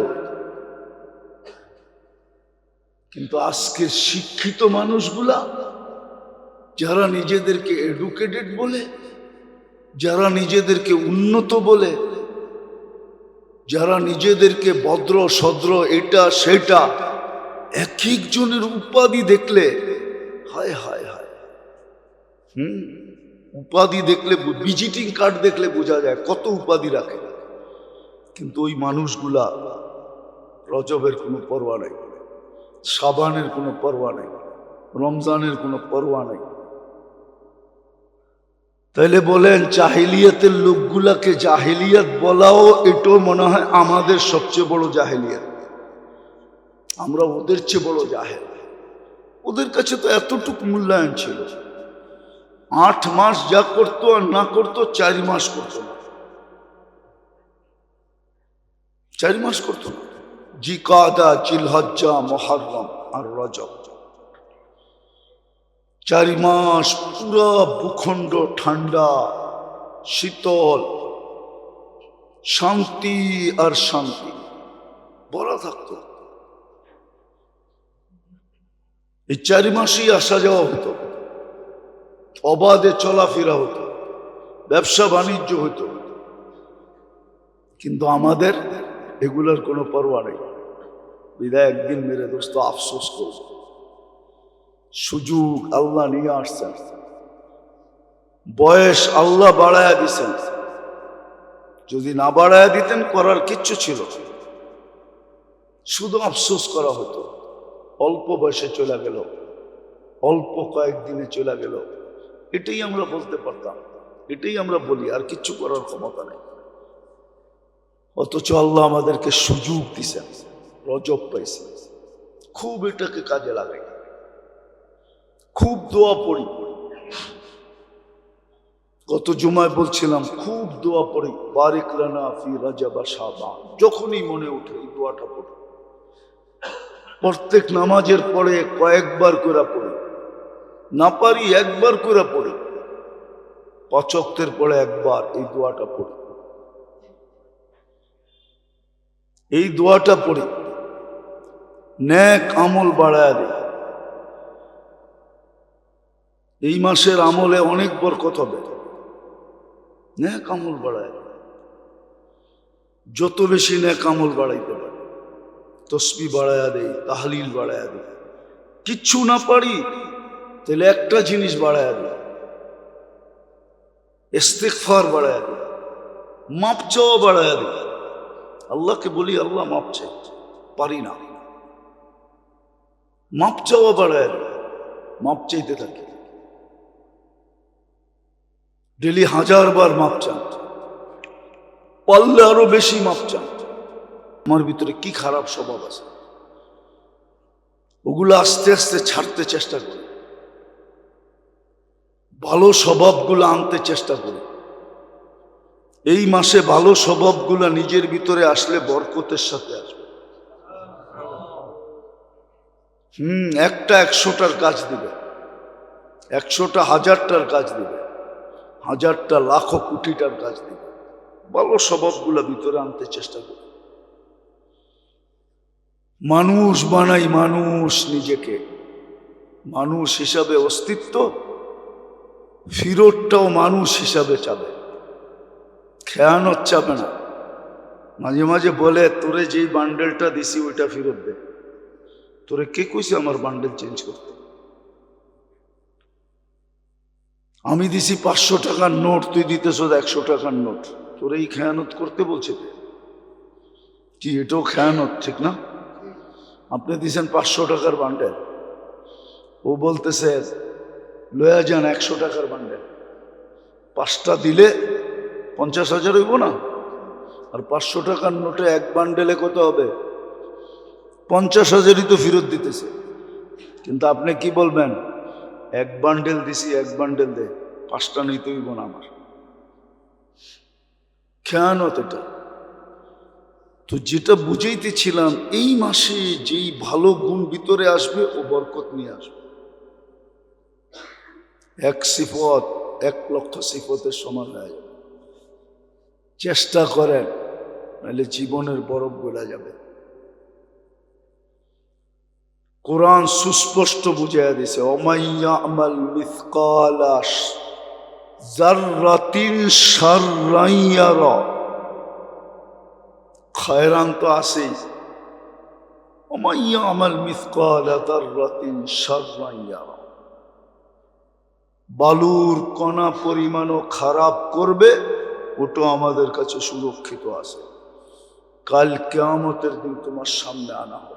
কিন্তু আজকের শিক্ষিত মানুষগুলা, যারা নিজেদেরকে এডুকেটেড বলে, যারা নিজেদেরকে উন্নত বলে, যারা নিজেদেরকে ভদ্র সদ্র এটা সেটা, এক একজনের উপাধি দেখলে হায় হায় হায়, উপাধি দেখলে, ভিজিটিং কার্ড দেখলে বোঝা যায় কত উপাধি রাখে। কিন্তু ওই মানুষগুলা রজবের কোনো পরোয়া নেই, শাবানের কোনো পরোয়া নেই, রমজানের কোনো পরোয়া নেই। তাইলে বলেন, জাহিলিয়াতের লোকগুলাকে জাহিলিয়াত বলাও এটাও মনে হয় আমাদের সবচেয়ে বড় জাহিলিয়াত। আমরা ওদের চেয়ে বড় জাহেল। ওদের কাছে তো এতটুকু মূল্যায়ন ছিল, 8 মাস যা করতো আর না করতো 4 মাস করতো না, 4 মাস করতো না। জিকাদা, জিলহজ্জা, মুহররম আর রজব, 4 মাস পুরা ভূখণ্ড ঠান্ডা, শীতল, শান্তি আর শান্তি ভরা থাকতো। এই 4 মাসেই আসা যাওয়া হতো, অবাধে চলাফেরা হতো, ব্যবসা বাণিজ্য হতো। কিন্তু আমাদের এগুলোর কোনো পরোয়া নেই। বিদায় একদিন মেরে দোস্ত আফসোস করব, সুযোগ আল্লাহ নিয়ে আসছেন, বয়স আল্লাহ বাড়ায়া দিছেন, যদি না বাড়ায়া দিতেন করার কিচ্ছু ছিল, শুধু আফসোস করা হতো। অল্প বয়সে চলে গেল, অল্প কয়েকদিনে চলে গেল, এটাই আমরা বলতে পারতাম, এটাই আমরা বলি, আর কিচ্ছু করার ক্ষমতা নেই। অথচ আল্লাহ আমাদেরকে সুযোগ দিছেন, রজব পাইছে, খুব এটাকে কাজে লাগাই, খুব দোয়া পড়ি। গত জুমায় বলছিলাম, খুব দোয়া পড়ি, বারিক লানা ফি রজব শাবান। যখনই মনে ওঠে এই দোয়াটা পড়ি, প্রত্যেক নামাজের পরে কয়েকবার করে পড়ি, না পারি একবার করে পড়ি, 5 ওয়াক্তের পরে একবার এই দোয়াটা পড়ি। এই দোয়াটা পড়ি, নেক আমল বাড়ায় দেয়। এই মাসের আমলে অনেক বরকত হবে, নেক আমল বাড়ায়। যত বেশি নেক আমল বাড়াইতে পারে, তসবিহ বাড়ায়া দেয়, তাহলিল বাড়ায়া দেয়। কিচ্ছু না পারি তাহলে একটা জিনিস বাড়ায়া দেয়, ইস্তিগফার বাড়ায়া দেয়, মাপ চাওয়া বাড়ায়া দেয়। আল্লাহকে বলি, আল্লাহ মাপ চাই, পারি না, মাপ চাওয়া বাড়ায়, মাপ চাইতে থাকে, ডেলি 1000 বার মাপ চান, পারলে আরো বেশি মাপ চান। আমার ভিতরে কি খারাপ স্বভাব আছে, ওগুলো আস্তে আস্তে ছাড়তে চেষ্টা করি, ভালো স্বভাবগুলো আনতে চেষ্টা করি। এই মাসে ভালো স্বভাবগুলো নিজের ভিতরে আসলে বরকতের সাথে আসবে। একটা 100টার কাজ দিবে, 100টা 1000টার কাজ দিবে, 1000টা লাখ কোটিটার কাজ দিবে। ভালো স্বভাবগুলো ভিতরে আনতে চেষ্টা করি। মানুষ বানাই, মানুষ নিজেকে মানুষ হিসাবে অস্তিত্ব, ফিরতটাও মানুষ হিসাবে চাবে, খেয়ানত চাবে না। মাঝে মাঝে বলে, তোরে যেই বান্ডেলটা দিছি ওইটা ফেরত দে। তোরে কে কইছে আমার বান্ডেল চেঞ্জ করতে? আমি দিছি 500 টাকার নোট, তুই দিতেছ 100 টাকার নোট, তোরে এই খেয়ানত করতে বলছে কি? এটাও খেয়ানত, ঠিক না? আপনি দিছেন 500 টাকার বান্ডেল, ও বলতেছে লয়া যান 100 টাকার বান্ডেল, 5টা দিলে 50,000 হইব না? আর 500 টাকার নোটে এক বান্ডেলে কত হবে? 50,000ই তো ফেরত দিতেছে। কিন্তু আপনি কি বলবেন, এক বান্ডেল দিছি, এক বান্ডেল দে, 5টা নিতে হইব না আমার। খেয়ানত এটা। তো যেটা বুঝাইতেছিলাম, এই মাসে যেই ভালো গুণ ভিতরে আসবে ও বরকত নিয়ে আসবে। এক সিফত 1,00,000 সিফতের সমান হয়ে যাবে। চেষ্টা করেন, নাহলে জীবনের বরফ গলে যাবে। কোরআন সুস্পষ্ট বুঝাইয়া দিছে, ওমাইয়া আমাল মিসকালা যাররাতিন শাররান ইয়ারা। খায়রান তো আছেই, ওমাইয়া আমাল মিসকালা যাররাতিন শাররান ইয়ারা। বালুর কণা পরিমাণও খারাপ করবে, ওটা আমাদের কাছে সুরক্ষিত আছে। কাল কিয়ামতের দিন তোমার সামনে আনা হবে।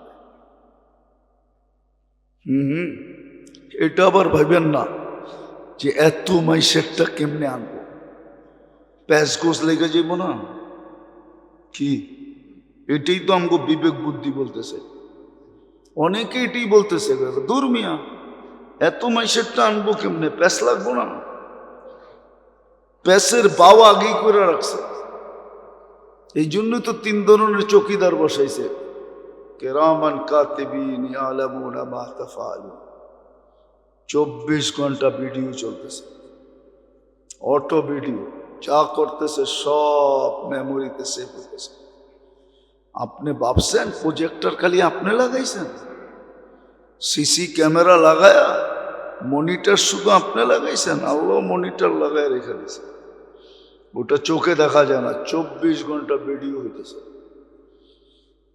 এটা আবার ভাবেন না যে এত মাইসেরটা কেমনে আনবো, প্যাঁচ গোস লেগে যাইব না কি? এটাই তো আমাকে বিবেক বুদ্ধি বলতেছে। অনেকে এটাই বলতেছে, দূর মিয়া, এত মাইসেরটা আনবো কেমনে, প্যাঁচ লাগবো না? প্যাঁচের বাও আগেই করে রাখছে। এই জন্য তো 3 ধরনের চৌকিদার বসাইছে, কিরামান কাতিবিন ইয়ালামুনা মা তাফআলুন। 24 ঘন্টা ভিডিও চলতেছে, অটো ভিডিও, যা করতেছে সব মেমোরিতে সেভ হইতেছে। আপনি ভাবছেন প্রজেক্টর খালি আপনি লাগাইছেন? সিসি ক্যামেরা লাগায়া মনিটর শুধু আপনি লাগাইছেন? আল্লাহ মনিটর লাগায় রেখে দিয়েছে, ওটা চোখে দেখা যায় না, 24 ঘন্টা ভিডিও হইতেছে।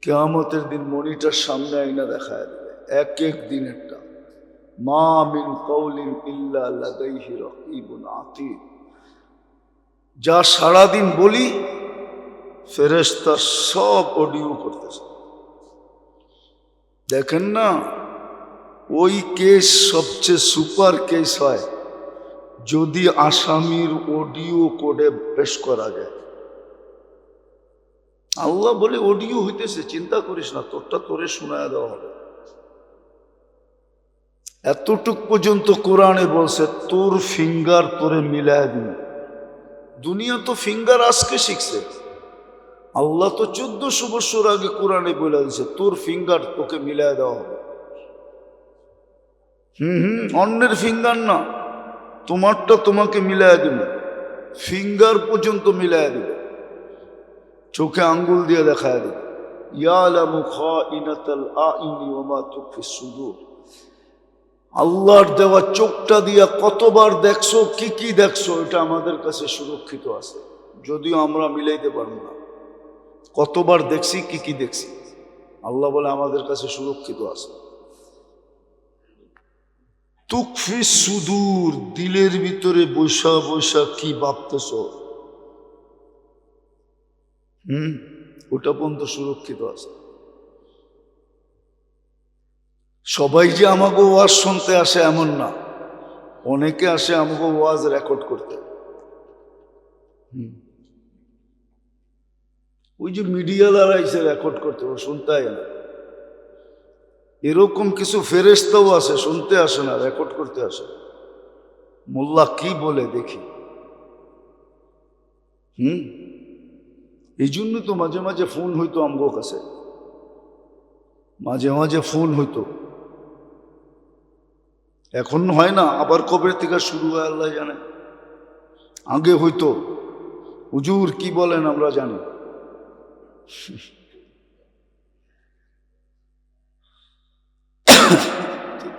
কিয়ামতের দিন মনিটর সামনে আইনা দেখায় দেবে, এক এক দিনেরটা। মা মিন কওলিন ইল্লা লাদাইহি রাকিবুন আতীদ। যা সারাদিন বলি ফেরেশতা সব অডিও করতেছে। দেখেন না, ওই কেস সবচেয়ে সুপার কেস হয় যদি আসামির অডিও কোডে পেশ করা যায়। আল্লাহ বলে অডিও হইতেছে, চিন্তা করিস না, তোরটা তোরে শোনায় দেওয়া হবে। এতটুক পর্যন্ত কোরআনে বলছে, তোর ফিঙ্গার তোরে মিলায় দিন। দুনিয়া তো ফিঙ্গার আজকে শিখছে, আল্লাহ তো 1400 বছর আগে কোরআনে বলে দিছে তোর ফিঙ্গার তোকে মিলায় দেওয়া হবে। অন্যের ফিঙ্গার না, তোমারটা তোমাকে মিলায় দিবে, ফিঙ্গার পর্যন্ত মিলায় দিবে, চোখে আঙ্গুল দিয়ে দেখায় দিবে। ইয়ালামু খাইনাতাল আইনি ওয়া মা তুখফিস সুদূর। আল্লাহর দেওয়া চোখটা দিয়া কতবার দেখছো, কি কি দেখছো, এটা আমাদের কাছে সুরক্ষিত আছে, যদিও আমরা মিলাইতে পারবো না। কতবার দেখছি, কি কি দেখছি, আল্লাহ বলে আমাদের কাছে সুরক্ষিত আছে। তুকফিস সুদূর, দিলের ভিতরে বৈশা বৈশা কি ভাবতেছ, ওটা পর্যন্ত সুরক্ষিত আছে। সবাই যে আমাকে ওয়াজ শুনতে আসে এমন না, অনেকে আসে আমাকে ওয়াজ রেকর্ড করতে। ওই যে মিডিয়ালারা এসে রেকর্ড করতে, ও শুনতে হয় না। এরকম কিছু ফেরেশতাও আছে, শুনতে আসে না, রেকর্ড করতে আসে। মোল্লা কি বলে দেখি। এই জন্য তো মাঝে মাঝে ফোন হইতো আমগো কাছে, মাঝে মাঝে ফোন হইতো, এখন হয় না, আবার কবে থেকে শুরু হয় আল্লাহ জানে। আগে হইতো, হুজুর কি বলেন আমরা জানি।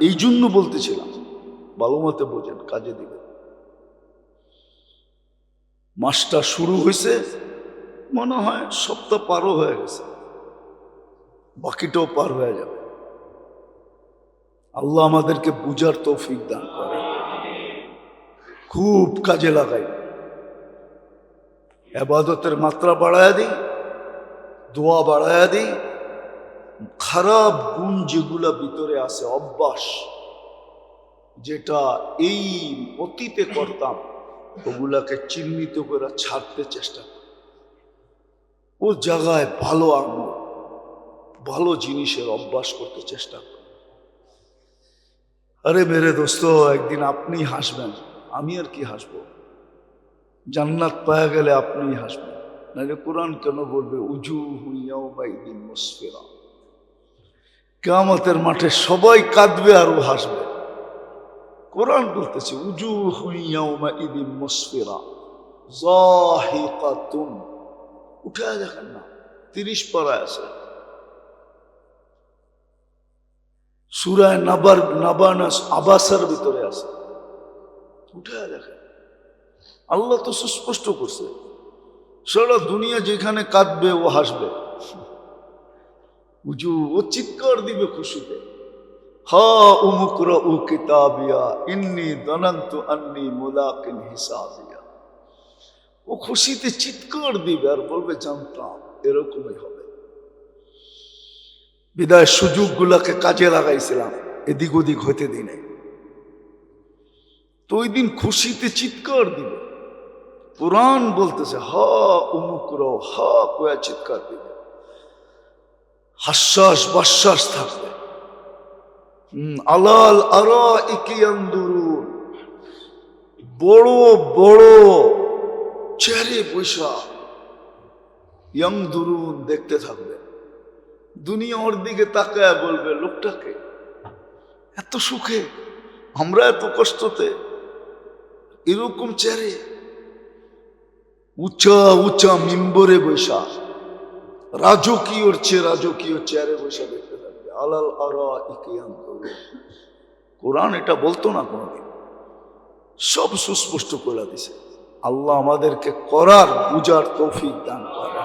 এই জন্য বলতেছিলাম, ভালো মতে বোঝেন, কাজে দিবেন। মাসটা শুরু হয়েছে, মনে হয় সপ্তাহ পারও হয়ে গেছে, বাকিটাও পার হয়ে যাবে। আল্লাহ আমাদেরকে বুঝার তৌফিক দান করে, খুব কাজে লাগাই, ইবাদতের মাত্রা বাড়ায়া দিই, দোয়া বাড়ায়া দিই। খারাপ গুণ যেগুলা ভিতরে আছে, অভ্যাস যেটা এই অতীতে করতাম, ওগুলাকে চিহ্নিত করে ছাড়তে চেষ্টা করি। ও জায়গায় ভালো আমল, ভালো জিনিসের অভ্যাস করতে চেষ্টা করি। আরে মেরে দোস্ত, একদিন আপনি হাসবেন, আমি আর কি হাসবো? জান্নাত পাওয়া গেলে আপনি হাসবেন, নাহলে কোরআন কেন বলবে উজুহু ইয়াওমাইদিন মুসফিরা? কিয়ামতের মাঠে সবাই কাঁদবে আর ও হাসবে। কোরআন বলতেছে উজুহু ইয়াওমাইদিন মুসফিরা যাহিকাতুন। উঠায় দেখেন না, 30 পারায় আছে, সূরা নাবানাস আবাসার ভিতরে আছে। উঠায় দেখেন, আল্লাহ তো সুস্পষ্ট করছে সারা দুনিয়া যেখানে কাঁদবে ও হাসবে। উজু ও চিৎকার দিবে খুশিতে, হা উমুকরা উ কিতাবিয়া ইন্নী যানানতু আন্নী মুলাকিন হিসাবিয়া। ও খুশিতে চিৎকার দিবে আর বলবে জানতাম এরকমই হবে। বিদায় সুযোগগুলোকে কাজে লাগাইছিলাম, এদিক ওদিক হইতে দিই নাই। তো ওই দিন খুশিতে চিৎকার দিবে। কোরআন বলতেছে হা উমুকরা, হা কয়া চিৎকার দিবে, হাস্যাস বাশ্বাস থাকবে। আলাল আরাইকি ইয়ানদুরুন, বড় বড় চেয়ারে বৈশা ইয়ানদুরুন দেখতে থাকবে। দুনিয়া ওর দিকে তাকায় বলবে লোকটাকে এত সুখে, আমরা এত কষ্টতে, এরকম চেয়ারে উঁচা উঁচা মিম্বরে বৈশা রাজকীয় চেয়ে রাজকীয় চেয়ারে বৈশা দেখতে থাকবে। আলাল আরাইকি ইয়ানদুরুন। কোরআন এটা বলতো না কোনোদিন, সব সুস্পষ্ট করে দিছে। আল্লাহ আমাদেরকে করার বুঝার তৌফিক দান করে।